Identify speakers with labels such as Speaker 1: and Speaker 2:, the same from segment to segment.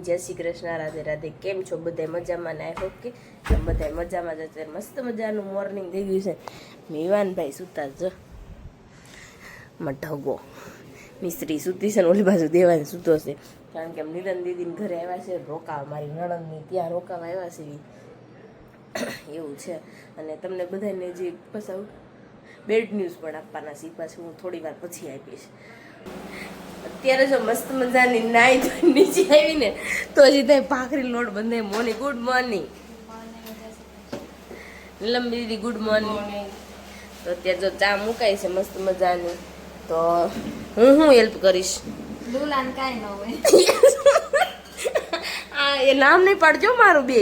Speaker 1: જય શ્રી કૃષ્ણ, રાધે રાધે. કેમ છો બધા? મજામાં ને? આઈ હોપ કે બધા મજામાં જ હશે. મસ્ત મજાનું મોર્નિંગ થઈ ગયું છે. મેવાનભાઈ સુતા જ મઢગો મિસ્ત્રી સૂતી છે ને ઓલી બાજુ દેવાને સૂતો છે. કારણ કે નિરન દીદીને ઘરે આવ્યા છે રોકાવા, મારી નણંદની ત્યાં રોકાવા આવ્યા છે એવું છે. અને તમને બધાને જે પાછા બેડ ન્યૂઝ પણ આપવાના છે, પાછું હું થોડી વાર પછી આપીશ. અત્યારે જો મસ્ત મજાની નાઈ ધોઈ નીચે આવીને તો હજી ત્યાં ભાખરી લોટ બંધે. મોર્નિંગ, ગુડ મોર્નિંગ નીલમ દીદી, ગુડ મોર્નિંગ. તો અત્યારે જો ચા મુકાય છે મસ્ત મજાની, તો હું હેલ્પ કરીશ.
Speaker 2: લુલાન કાઈ ન હોય
Speaker 1: આ એ નામ નહીં પાડજો મારું બે.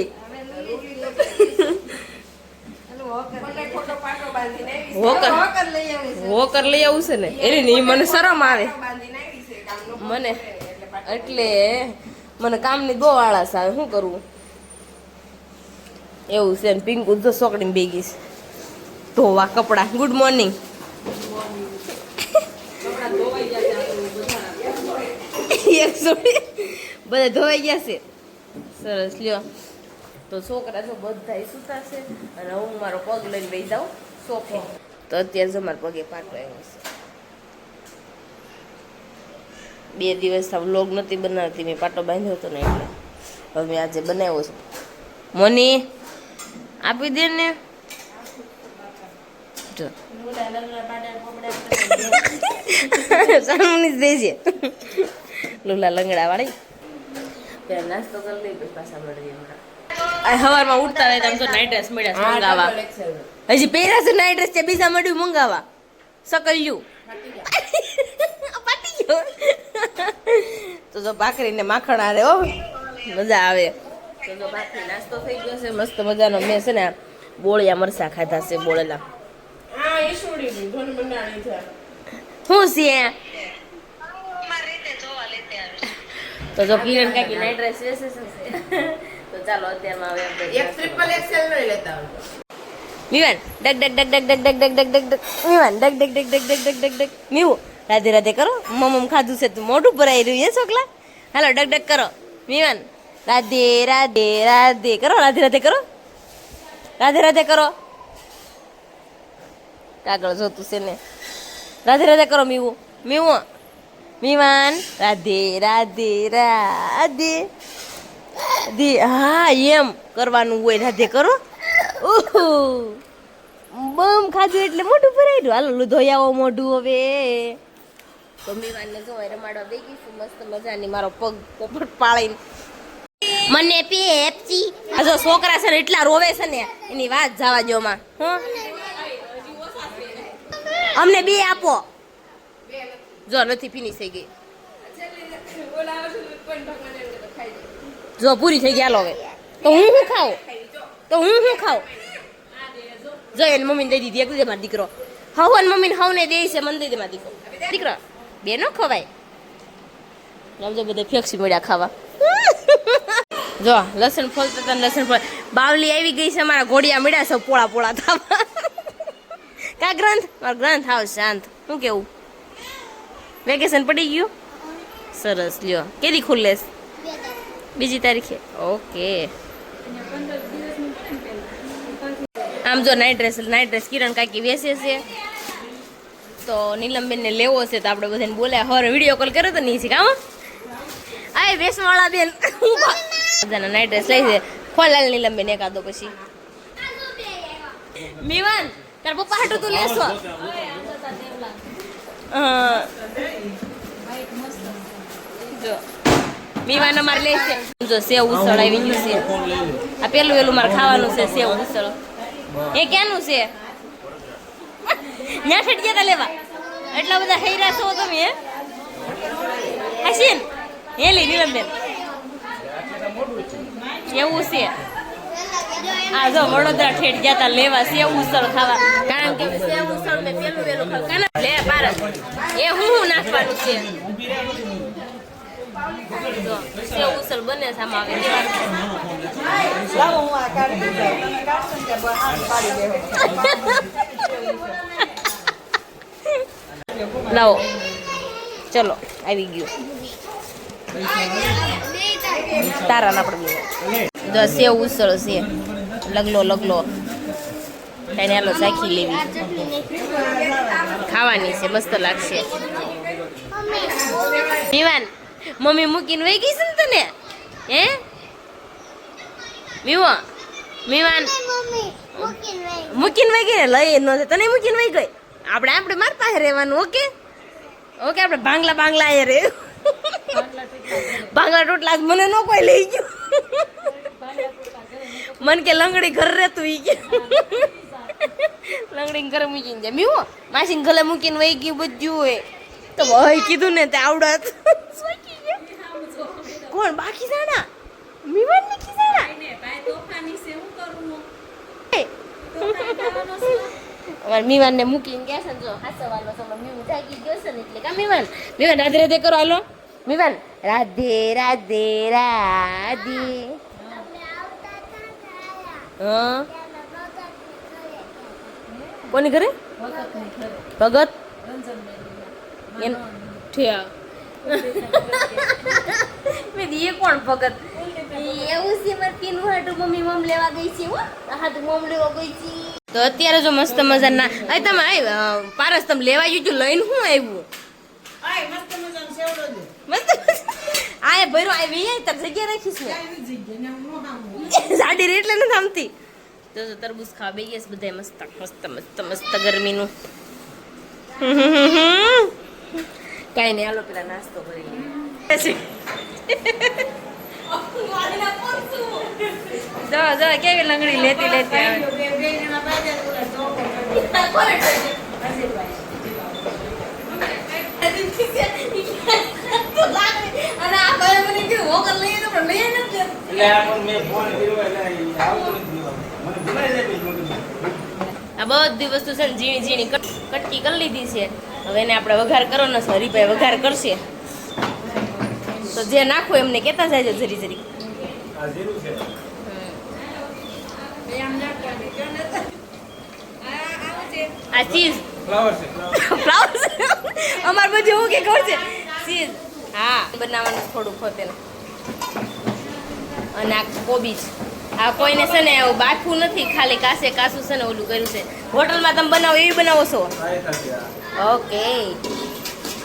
Speaker 1: હોકર લઈ આવું છે ને એની મને શરમ આવે મને, એટલે મને કામની બહુ આળસ આવે. શું કરવું એવું છે. પિંકુ તો સોકડીને બેગી છે ધોવા કપડા. Good morning. બધા ધોવાઈ ગયા છે. સરસ લ્યો. તો છોકરા જો બધા સુતા છે અને હું મારો પગ લઈને બેસી જાઉં સોફે. તો અત્યારે જો મારા પગે પાટો આવ્યો છે. 2 દિવસ વ્લોગ નથી બનાવતી, મેં પાટો બાંધ્યો હતો ને એટલે હવે આજે બનાવ્યો છે. મોની આપી દે ને. જો સામની જ દેજે લુલા લંગડા વાળી. પેલા નાસ્તો કરી લઈ પછી પાછા મળી સવારમાં ઉઠતા રહે તો નાઇટ ડ્રેસ મળ્યા મંગાવા. હજી પહેર્યા છે નાઇટ ડ્રેસ, બીજા મળ્યું મંગાવા. સકલ્યું પાટી ગયો. તો જો ભાખરી ને માખણ આરે હો મજા આવે. તો જો ભાખરી નાસ્તો થઈ ગયો છે મસ્ત મજાનો. મેં છે ને બોળિયા મરસા ખાધા છે, બોળેલા. શું છે? તો જો કિરણ કાકી નાઇટ ડ્રેસ વેસે છે. તો ચાલો અત્યારમાં હવે એક ટ્રિપલ એક્સેલ લઈ લેતા હોય. મીવાન ડગ ડગ ડગ ડગ ડગ ડગ ડગ ડગ ડગ મીવાન ડગ ડગ ડગ ડગ ડગ ડગ ડગ ડગ મીવું રાધે રાધે કરો. મમ્મ ખાધું છે તું મોઢું ભરાઈ રહ્યું હે છોકલા. હાલો ડગ ડગ કરો. મીવાન રાધે રાધે રાધે કરો. રાધે રાધે કરો. રાધે રાધે કરો. કાગળ જોતું છે ને. રાધે રાધે કરો. મીવું મીવું મીવાન રાધે રાધે રાધે દે. હા એમ કરવાનું હોય. રાધે કરો. બમ ખાધું એટલે મોઢું ભરાઈ રહ્યું. હાલો ધોઈ આવો મોઢું હવે. તો મીવાનને જો રમાડવા બેગી છું મસ્ત મજાની. મારો પગ પોપટ પાળીને મને પેપ્સી. આ જો છોકરા છે ને એટલા રોવે છે ને એની વાત જવા દો માં. અમને 2 આપો. જો નથી ફિનિશ થઈ ગઈ. જો પૂરી થઈ ગઈ. હાલો હવે તો હું શું ખાઉં? જો એને મમ્મીને દઈ દીધી. એક દે મારો દીકરો. હવન મમ્મીને હવને દે છે, મને દઈ દે મારો દીકરો. 2 ન ખવાય. સમજો બધા ફેક્સી મળ્યા ખાવા. જો લસણ ફોલતા હતા. લસણ ફોલ બાવલી આવી ગઈ છે. અમારા ઘોડિયા મળ્યા છે પોળા પોળા થવા. કા ગ્રંથ? મારો ગ્રંથ હાવ શાંત. શું કેવું? વેકેશન પડી ગયું? સરસ લ્યો. કેદી ખુલ્લે? 2 તારીખે. ઓકે. આમ જો નાઇટ ડ્રેસ કિરણ કાકી વેચે છે. તો નીલમબેનને લેવો છે તો આપણે બધાને બોલ્યા. હવે વિડીયો કોલ કર્યો તો નહીં છે કામ. આ વેસવાળા બેન બધાના નાઇટ ડ્રેસ લઈ છે. ખોલાલ નીલમબેન એકાદો પછી. મીવાન તાર પપ્પા હાટું તું લેશો? જો મીવાન અમારે લે છે. જો સેવ ઉસળ આવી ગયું છે. આ પેલું વેલું મારે ખાવાનું છે સેવ ઉસળ. એ ક્યાંનું છે? ન્યા ફેટ ગયા લેવા. એટલા બધા હૈરા છો તમે હે? હસીન હે લે નીલમબેન એવું છે. આ જો વડોદરા ઠેઠ ગયા તા લેવા સેવ ઉસળ ખાવા. કારણ કે સેવ ઉસળ મેં પેલું વેલું ખાવ લે ભારત. એ હું નાખવાનું છે. જો સેવ ઉસળ બને છે. આમાં આવે લાવો. ચલો આવી ગયું. તારા ના પડે જો સેવ ઉસળ છે લગલો લગલો કઈને હાલો ચાખી લેવી ખાવાની છે મસ્ત લાગશે વિવાન મમ્મી મૂકીને વહી ગઈ છે ને તને હે વિવો વિવાન મૂકીને વહી ગઈ ને લઈ ન તને મૂકીને વહી ગઈ આપણે માર પાસે રહેવાનું ઓકે ઓકે આપણે ભાંગલા અહીંયા રે ભાંગલા ટોટલા મને ન કોઈ લઈ ગયું મન કે લંગડી ઘર રહેતું ઈ કે લંગડી ઘરે મૂકીને જાય મીવો માસીને ગલે મૂકીને વહી ગયું બધું હોય તો ભાઈ કીધું ને તે આવડત કોણ બાકી સાડા મીવાન ને ખીસાડા અમાર મીવાન ને મૂકીને ગયા છે ને જો હાસવાલો તો મીવું જાગી ગયો છે ને એટલે કા મીવાન મીવાન રાધે રાધે કરો હાલો મીવાન રાધે રાધે રાધે હા કોની ઘરે ભગત એમ ઠ્યા મેં એ કોણ ભગત એવું છે મારે પીનું હાટું મમ્મી મમ લેવા ગઈ છે હો હાટું મમ લેવા ગઈ છે તો અત્યારે જો મસ્ત મજાના આ તમે પારસ તમે લેવા ગયું લઈને હું આવ્યું મસ્ત આ ભર્યો આવી તાર જગ્યા રાખીશ ને સાડી રે એટલે નથી આમતી તો તરબૂચ ખાવા બે ગયા બધા મસ્ત મસ્ત મસ્ત મસ્ત ગરમીનું કઈ નહીં હાલો પેલા નાસ્તો કરી જો કેવી લંગડી લેતી આ બધી વસ્તુ છે ને ઝીણી ઝીણી કટકી કરી લીધી છે હવે એને આપણે વઘાર કરવાનો છે હરીભાઈ વઘાર કરશે તો જે નાખો એમને કેતા જાય જરી જરી આ ચીઝ ફ્લાવર અમાર બધું એવું કે ખબર છે ચીઝ હા બનાવવાનું થોડું ખોતે અને આ કોબીજ આ કોઈને છે ને એવું બાફવું નથી ખાલી કાસું છે ને ઓલું કર્યું છે હોટલમાં તમે બનાવો એવી બનાવો છો ઓકે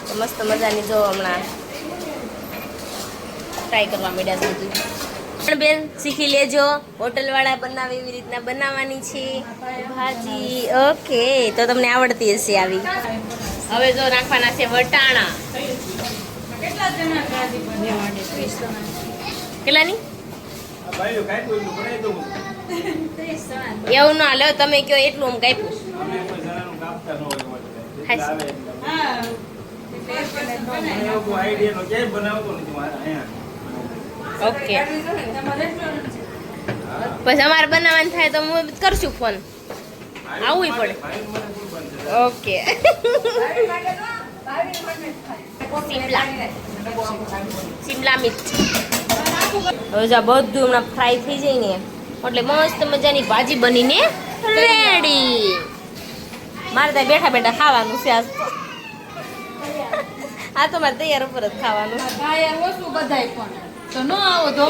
Speaker 1: તો મસ્ત મજાની જો હમણાં ટ્રાય કરવા માંડ્યા છે બધું પણ બેન શીખી લેજો હોટલવાળા બનાવે એવી રીતના બનાવવાની છે ભાજી ઓકે તો તમને આવડતી હશે આવી હવે જો નાખવાના છે વટાણા કેટલાની એવું ના લો તમે કયો એટલું હું કાપ્યું ઓકે પછી અમારે બનાવવાનું થાય તો હું કરશું ફોન આવવું પડે ઓકે શિમલા મિર્ચ હવે જો બધું હમણાં ફ્રાય થઈ જાય ને એટલે મસ્ત મજાની ભાજી બનીને રેડી મારે ત્યાં બેઠા બેઠા ખાવાનું છે આજ આ તો મારે તૈયાર ઉપર જ ખાવાનું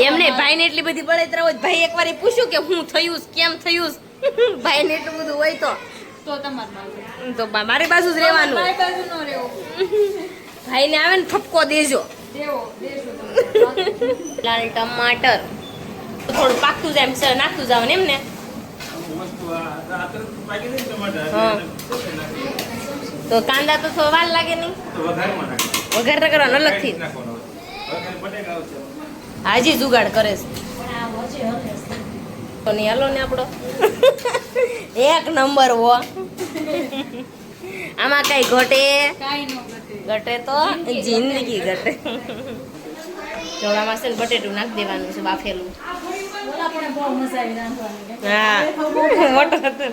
Speaker 1: એમને ભાઈને એટલી બધી બળતરા હોય ભાઈ એકવાર પૂછ્યું કે હું થયું કેમ થયું ભાઈને એટલું બધું હોય તો મારી બાજુ જ રહેવાનું ભાઈને આવે ને ઠપકો દેજો લાલ ટમાટર થોડું પાકતું જાય એમ નાખતું જાવ ને એમ ને તો કાંદા તો થોડો વાર લાગે નહીં વઘાર તો કરવાનો અલગથી હાજી જુગાડ કરે છે નહીં હાલો ને આપણો એક નંબર હો આમાં કઈ ઘટે તો જિંદગી ઘટે ચોળામાં છે ને બટેટું નાખી દેવાનું છે બાફેલું હા મોટો હતો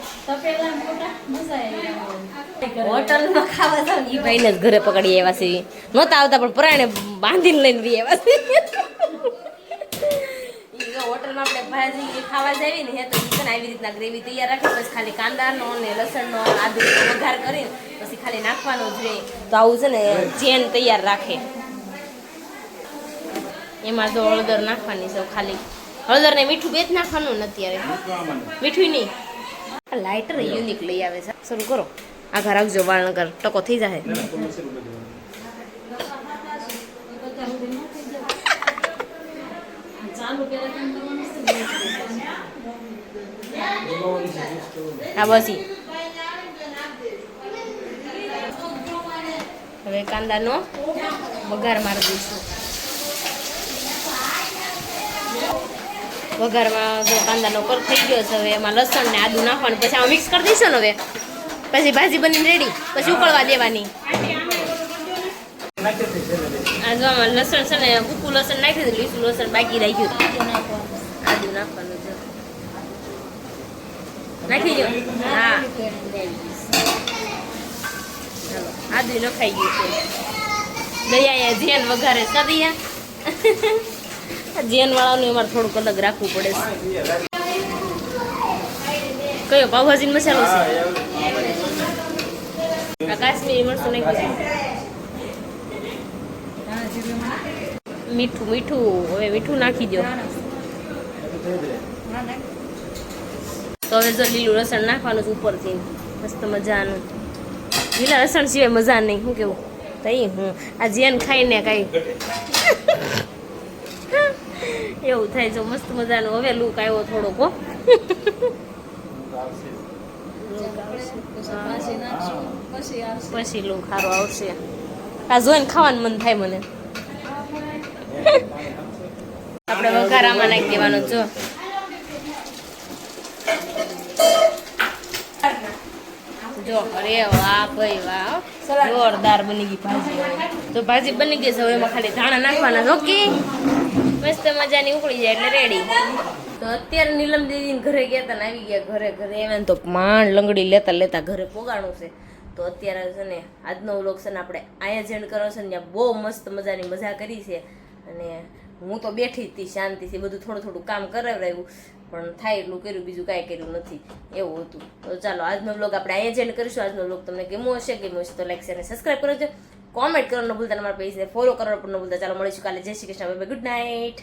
Speaker 1: હોટલમાં ખાવા જાવ ને એ ભાઈને જ ઘરે પકડી આવ્યા છે નહોતા આવતા પણ પરાણે બાંધીને લઈને બી આવ્યા છે હોટલમાં આપણે ભાજી ખાવા જઈએ ને તો આવી રીતના ગ્રેવી તૈયાર રાખી પછી ખાલી કાંદાનો ને લસણનો આદુ વઘાર કરીને પછી ખાલી નાખવાનો જ રહે તો આવું છે ને ચેન તૈયાર રાખે એમાં તો હળદર નાખવાની છે ખાલી. હળદર ને મીઠું બે જ નાખવાનું ને અત્યારે. મીઠું નહીં. આ લાઇટર યુનિક લઈ આવે છે. શરૂ કરો. આઘા રાખજો વાળ નગર ટકો થઈ જાય. હા બસ ઈ. હવે કાંદાનો વઘાર મારી દઈશું. વઘારમાં જો કાંદાનો કર થઈ ગયો છે. હવે એમાં લસણ ને આદુ નાખવાનું, પછી આમાં મિક્સ કરી દઈશું ને. હવે પછી ભાજી બનીને રેડી, પછી ઉકળવા દેવાની. આ જો આમાં લસણ છે ને, કૂકું લસણ નાખી દીધું, લીસું લસણ બાકી રાખ્યું. આદુ નાખવાનું છે. નાખી દો. હા આદુ નખાઈ ગયું છે. દયા જેન વઘારે સદિયા જેન વાળાનું અમારે થોડુંક અલગ રાખવું પડે છે. કયો પાવભાજી મસાલો છે? આ કાશ્મીરી મરચું નાખ્યું. મીઠું હવે મીઠું નાખી દો. તો હવે જો લીલું લસણ નાખવાનું છે ઉપરથી મસ્ત મજાનું. લીલા લસણ સિવાય મજા નહીં. શું કેવું તઈ હું આ જેન ખાઈને કઈ એવું થાય છે મસ્ત મજાનું. હવે લુક આવ્યો થોડોક. હો પછી લુક સારો આવશે. આ જોઈને ખાવાનું મન થાય મને. આપણે વઘારામાં નાખી દેવાનું. જો અરે વાહ ભાઈ વાહ, જોરદાર બની ગઈ ભાજી. તો ભાજી બની ગઈ છે. હવે એમાં ખાલી ધાણા નાખવાના. ઓકે મસ્ત મજાની ઉકળી જાય એટલે રેડી. તો અત્યારે નીલમ દીદી ઘરે ગયા હતા ને આવી ગયા ઘરે એમ તો માંડ લંગડી લેતા ઘરે પોગાણું છે. તો અત્યારે છે ને આજનો વ્લોગ છે ને આપણે અહીંયા જેન્ડ કરો છે ને ત્યાં બહુ મસ્ત મજાની મજા કરી છે. અને હું તો બેઠી હતી શાંતિથી, બધું થોડું કામ કરાવડાવ્યું, પણ થાય એટલું કર્યું, બીજું કાંઈ કર્યું નથી. એવું હતું. તો ચાલો આજનો વ્લોગ આપણે અહીંયા જેન્ડ કરીશું. આજનો વ્લોગ તમને ગમ્યો હશે તો લાઈક શેર અને સબસ્ક્રાઈબ કરજો. કોમેન્ટ કરવાનું ન ભૂલતા, તમારા પેજને ફોલો કરવાનું પણ ન ભૂલતા. ચાલો મળીશું કાલે. જય Shri Krishna. Bye, good night.